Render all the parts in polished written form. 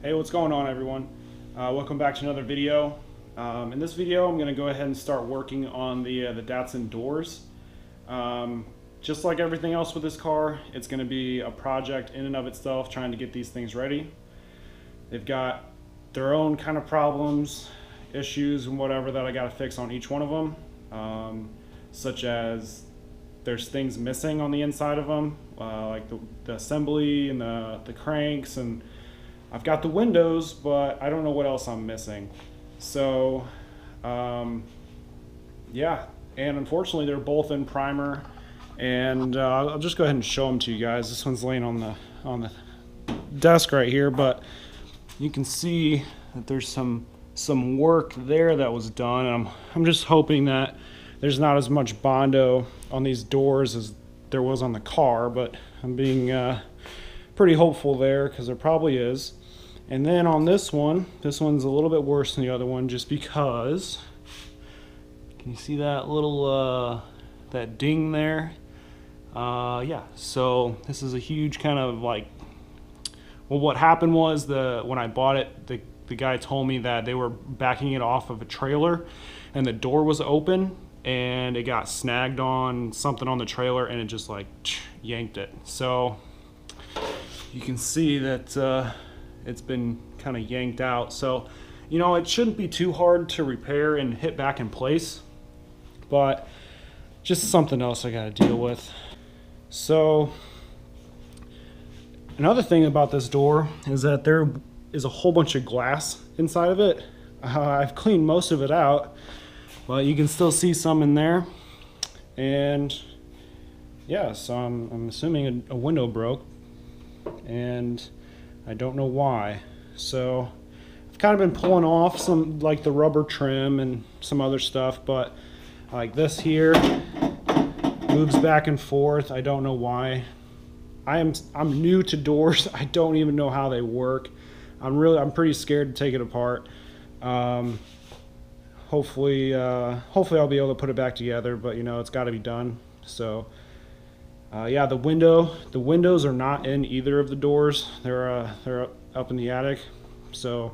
Hey, what's going on, everyone? Welcome back to another video. In this video, I'm going to go ahead and start working on the Datsun doors. Just like everything else with this car, it's going to be a project in and of itself, trying to get these things ready. They've got their own kind of problems, issues, and whatever that I got to fix on each one of them, such as there's things missing on the inside of them, like the assembly and the cranks, and I've got the windows, but I don't know what else I'm missing. So, yeah, and unfortunately they're both in primer, and I'll just go ahead and show them to you guys. This one's laying on the desk right here, but you can see that there's some work there that was done. And I'm just hoping that there's not as much Bondo on these doors as there was on the car, but I'm being pretty hopeful there, because there probably is. And then on this one's a little bit worse than the other one, just because, can you see that little that ding there? Yeah, so this is a huge kind of like, well, what happened was when I bought it, the guy told me that they were backing it off of a trailer and the door was open and it got snagged on something on the trailer and it just like yanked it. So you can see that it's been kind of yanked out. So, you know, it shouldn't be too hard to repair and hit back in place, but just something else I got to deal with. So another thing about this door is that there is a whole bunch of glass inside of it. I've cleaned most of it out, but you can still see some in there. And yeah, so I'm assuming a window broke, and I don't know why. So I've kind of been pulling off some, like the rubber trim and some other stuff, but like this here moves back and forth. I don't know why. I'm new to doors. I don't even know how they work. I'm pretty scared to take it apart. Hopefully I'll be able to put it back together, but you know, it's got to be done. So yeah, the windows are not in either of the doors. They're up in the attic. So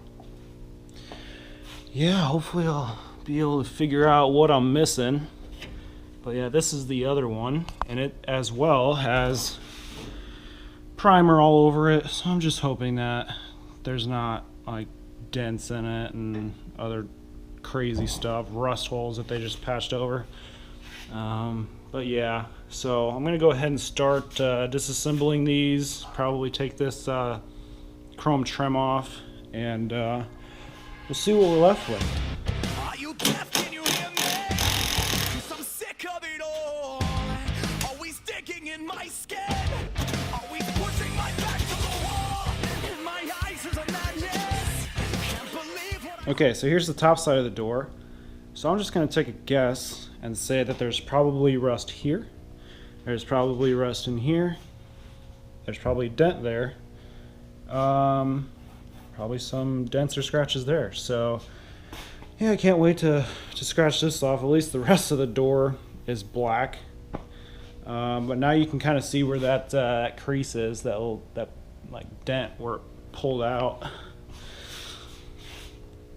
yeah, hopefully I'll be able to figure out what I'm missing. But yeah, this is the other one, and it as well has primer all over it. So I'm just hoping that there's not like dents in it and other crazy stuff, rust holes that they just patched over. But yeah, so I'm gonna go ahead and start disassembling these, probably take this chrome trim off, and we'll see what we're left with. Are you deaf? Can you hear me? 'Cause I'm sick of it all. Always digging in my skin. Always pushing my back to the wall. In my eyes is a madness. Can't believe what Okay, so here's the top side of the door. So I'm just gonna take a guess and say that there's probably rust here. There's probably rust in here. There's probably a dent there. Probably some dents or scratches there. So yeah, I can't wait to scratch this off. At least the rest of the door is black. But now you can kind of see where that crease is, that like dent where it pulled out.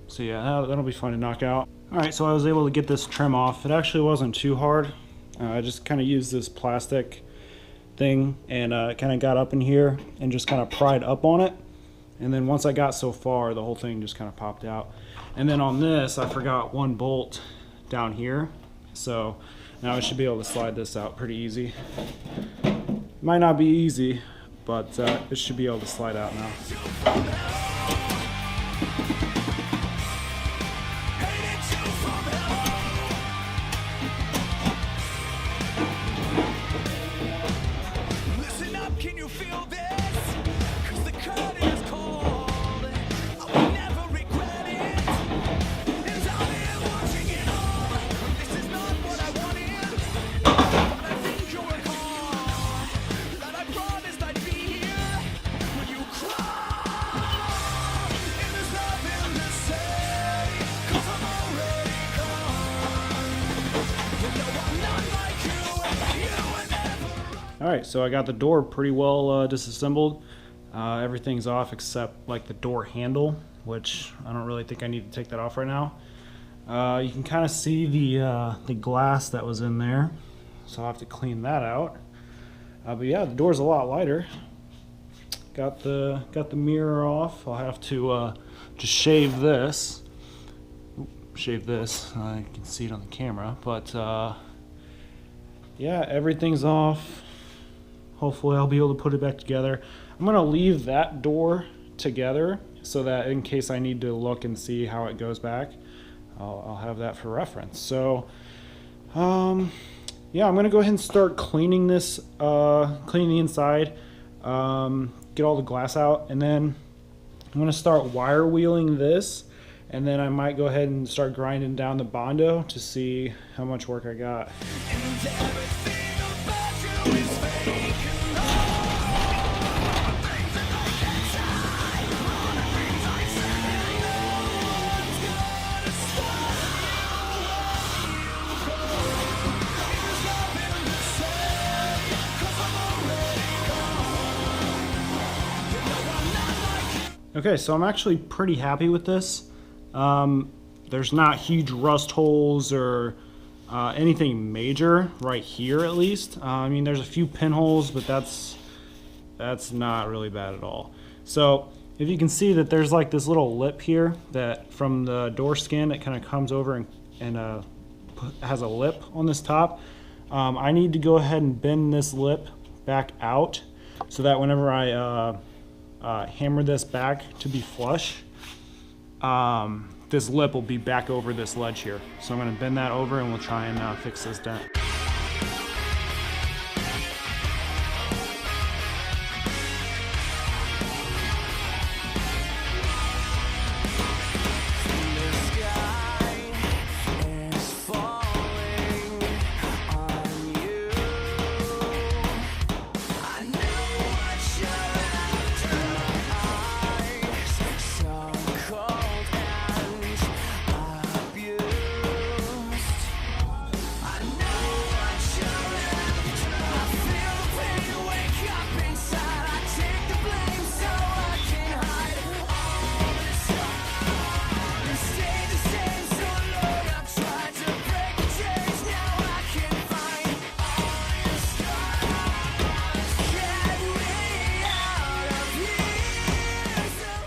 So yeah, that'll be fun to knock out. Alright, so I was able to get this trim off. It actually wasn't too hard. I just kind of used this plastic thing and kind of got up in here and just kind of pried up on it. And then once I got so far, the whole thing just kind of popped out. And then on this, I forgot one bolt down here. So now I should be able to slide this out pretty easy. Might not be easy, but it should be able to slide out now. Listen up, can you feel this? 'Cause the curtain is cold. I will never regret it. And I'm here watching it all. This is not what I wanted, but I think you'll recall that I promised I'd be here when you cry. And there's nothing to say, 'cause I'm already gone. You know I'm not like you were never. Alright, so I got the door pretty well disassembled. Everything's off except like the door handle, which I don't really think I need to take that off right now. You can kind of see the glass that was in there, so I'll have to clean that out. But yeah, the door's a lot lighter. Got the mirror off. I'll have to just shave this. Shave this. You can see it on the camera, but yeah, everything's off. Hopefully I'll be able to put it back together. I'm gonna leave that door together so that in case I need to look and see how it goes back, I'll have that for reference. So yeah, I'm gonna go ahead and start cleaning this, cleaning the inside, get all the glass out, and then I'm gonna start wire wheeling this, and then I might go ahead and start grinding down the Bondo to see how much work I got. And everything about you is fake. Okay, so I'm actually pretty happy with this. There's not huge rust holes or anything major right here, at least. I mean, there's a few pinholes, but that's not really bad at all. So if you can see that there's like this little lip here that from the door skin, it kind of comes over and has a lip on this top. I need to go ahead and bend this lip back out so that whenever I hammer this back to be flush, this lip will be back over this ledge here. So I'm going to bend that over and we'll try and fix this dent.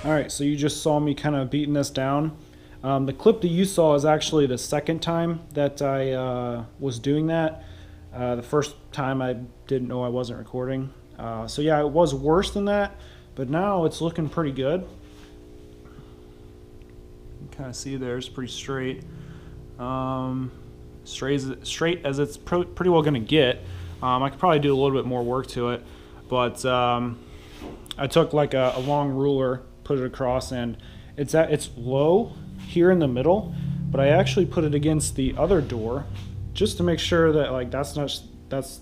Alright, so you just saw me kind of beating this down. The clip that you saw is actually the second time that I was doing that. The first time I didn't know I wasn't recording. So yeah, it was worse than that, but now it's looking pretty good. You can kind of see there, it's pretty straight. Straight as it's pretty well going to get. I could probably do a little bit more work to it, but I took like a long ruler, put it across, and it's low here in the middle, but I actually put it against the other door just to make sure that like that's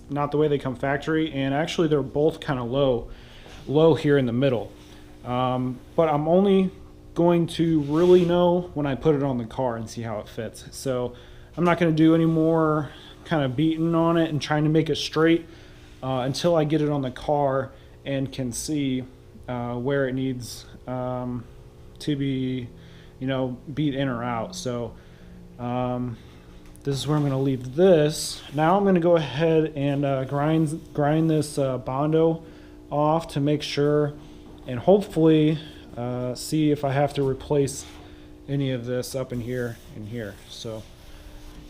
not the way they come factory, and actually they're both kind of low here in the middle. But I'm only going to really know when I put it on the car and see how it fits. So I'm not going to do any more kind of beating on it and trying to make it straight until I get it on the car and can see where it needs to be, you know, beat in or out. So this is where I'm going to leave this. Now I'm going to go ahead and grind this Bondo off to make sure, and hopefully see if I have to replace any of this up in here and here. So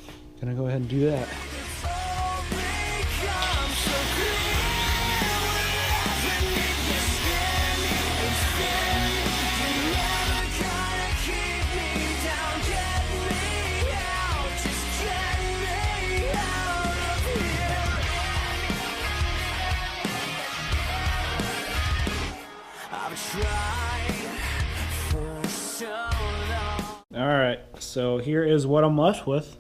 I'm going to go ahead and do that. Alright, so here is what I'm left with.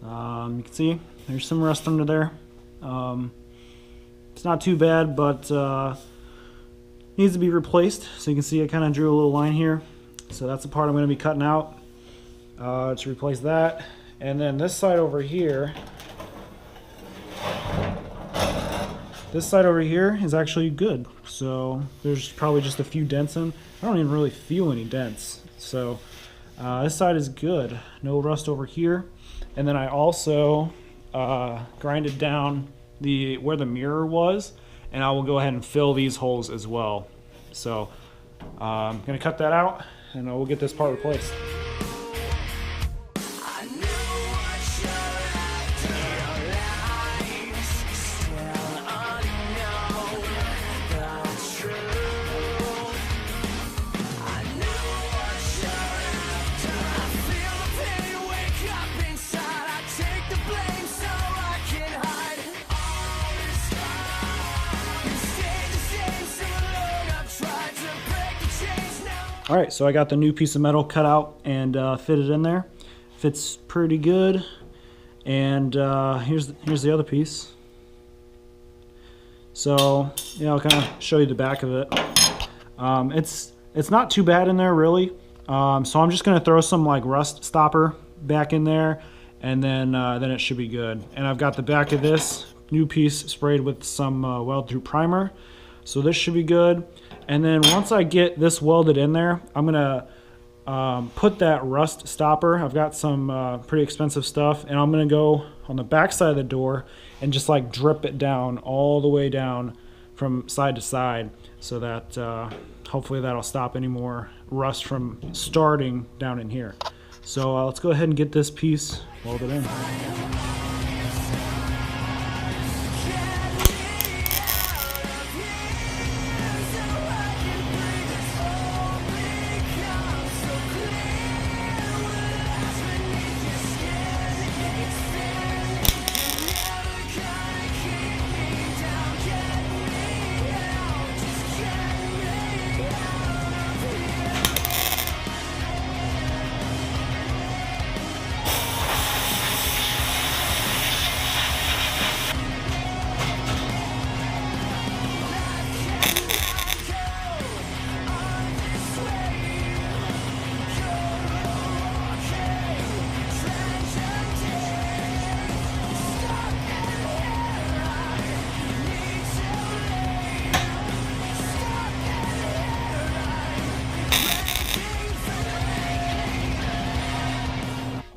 You can see there's some rust under there. It's not too bad, but needs to be replaced. So you can see I kind of drew a little line here. So that's the part I'm going to be cutting out to replace that. And then this side over here, this side over here is actually good. So there's probably just a few dents in. I don't even really feel any dents. So this side is good. No rust over here. And then I also grinded down where the mirror was, and I will go ahead and fill these holes as well. So I'm gonna cut that out, and we'll get this part replaced. All right, so I got the new piece of metal cut out and fitted in there. Fits pretty good. And here's the other piece. So yeah, I'll kind of show you the back of it. It's not too bad in there really. So I'm just gonna throw some like rust stopper back in there, and then it should be good. And I've got the back of this new piece sprayed with some weld-through primer. So this should be good. And then once I get this welded in there, I'm gonna put that rust stopper. I've got some pretty expensive stuff, and I'm gonna go on the back side of the door and just like drip it down all the way down from side to side, so that hopefully that'll stop any more rust from starting down in here. So let's go ahead and get this piece welded in.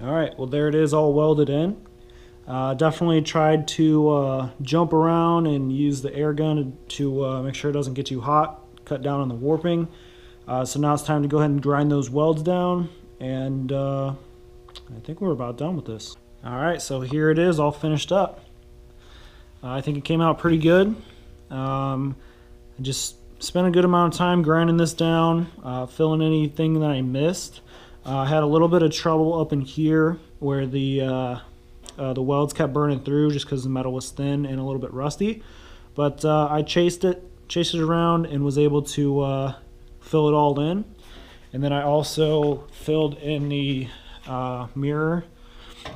Alright, well there it is, all welded in. Definitely tried to jump around and use the air gun to make sure it doesn't get too hot, cut down on the warping. So now it's time to go ahead and grind those welds down, and I think we're about done with this. Alright, so here it is, all finished up. I think it came out pretty good. I just spent a good amount of time grinding this down, filling anything that I missed. I had a little bit of trouble up in here where the welds kept burning through just because the metal was thin and a little bit rusty. But I chased it around and was able to fill it all in. And then I also filled in the mirror,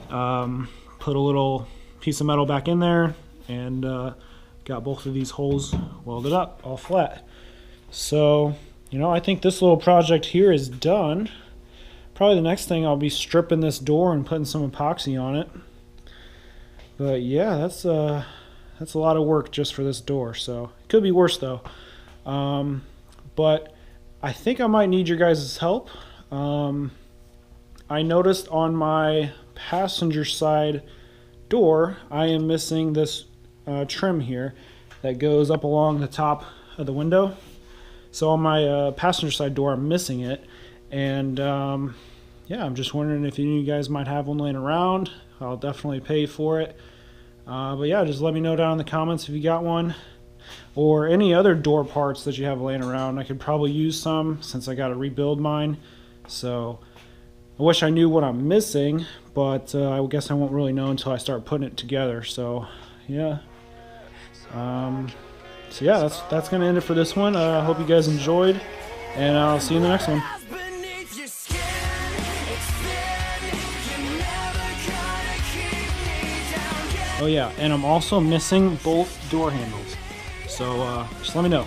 put a little piece of metal back in there, and got both of these holes welded up all flat. So, you know, I think this little project here is done. Probably the next thing I'll be stripping this door and putting some epoxy on it. But yeah, that's a lot of work just for this door. So it could be worse though. But I think I might need your guys' help. I noticed on my passenger side door, I am missing this trim here that goes up along the top of the window. So on my passenger side door, I'm missing it. And yeah, I'm just wondering if any of you guys might have one laying around. I'll definitely pay for it. But yeah, just let me know down in the comments if you got one, or any other door parts that you have laying around. I could probably use some since I got to rebuild mine. So I wish I knew what I'm missing, but I guess I won't really know until I start putting it together. So yeah. So yeah, that's gonna end it for this one. I hope you guys enjoyed, and I'll see you in the next one. Oh yeah, and I'm also missing both door handles, so just let me know.